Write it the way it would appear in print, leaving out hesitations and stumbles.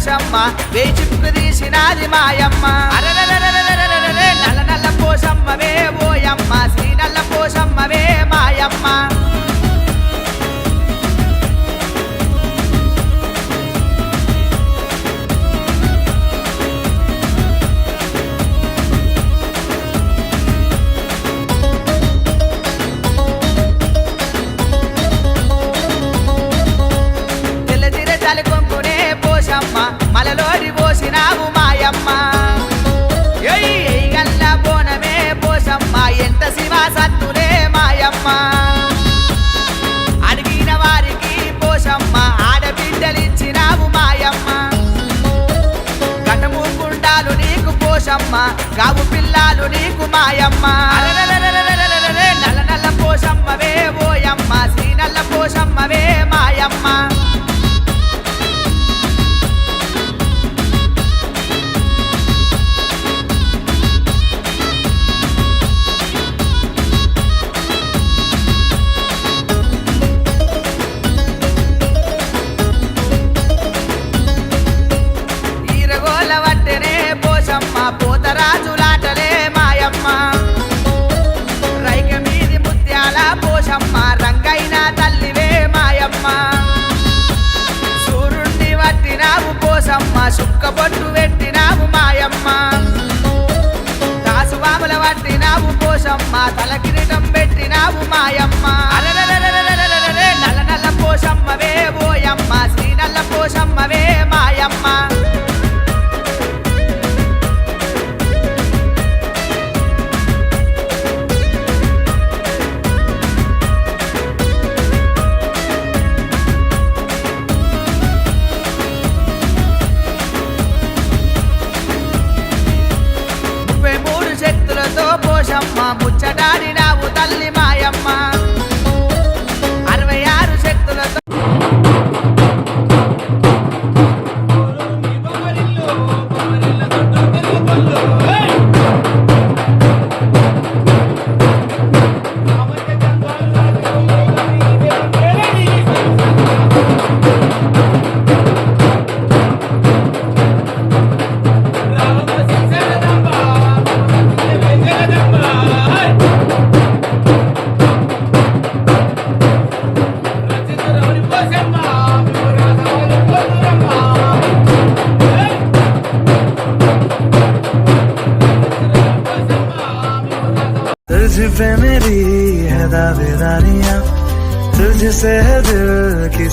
పోషమ్మ వేయి చిప్పుకు తీసినాది మాయమ్మ నల్ల నల్ల పోషమ్మవే ఓయమ్మ శ్రీ నల్ల పోషమ్మవే మాయమ్మ కొంకునే పోషమ్మ మలలోడి పోసినావు మాయమ్మ గల్ల బోనమే పోషమ్మ ఎంత శివ సత్తులే మాయమ్మ అడిగిన వారికి పోషమ్మ ఆడబిడ్డలిచ్చినావు మాయమ్మ గటము గుండాలు నీకు పోషమ్మ గావు పిల్లాలు నీకు మాయమ్మ నల్ల నల్ల పోషమ్మవే ఓయమ్మ శ్రీ నల్ల పోషమ్మవే మాయమ్మ పోతరాజులాటలే మాయమ్మ రైక మీది ముత్యాల పోషమ్మ రంగైన తల్లివే మాయమ్మ సూర్యుణ్ణి వట్టినావు పోషమ్మ సుక్కబొట్టు పెట్టినావు మాయమ్మ దాసువాముల వట్టినావు పోషమ్మ తల కిరీటం పెట్టినావు మాయమ్మ నల్ల నల్ల పోషమ్మవే ఓయమ్మ శ్రీ నల్ల పోషమ్మవే మాయమ్మ పోషమ్మ ముచ్చటాడినావు తల్లి మాయమ్మ 66 శక్తులతో तुझ पे मेरी है दावेदारियां तुझसे है दिल की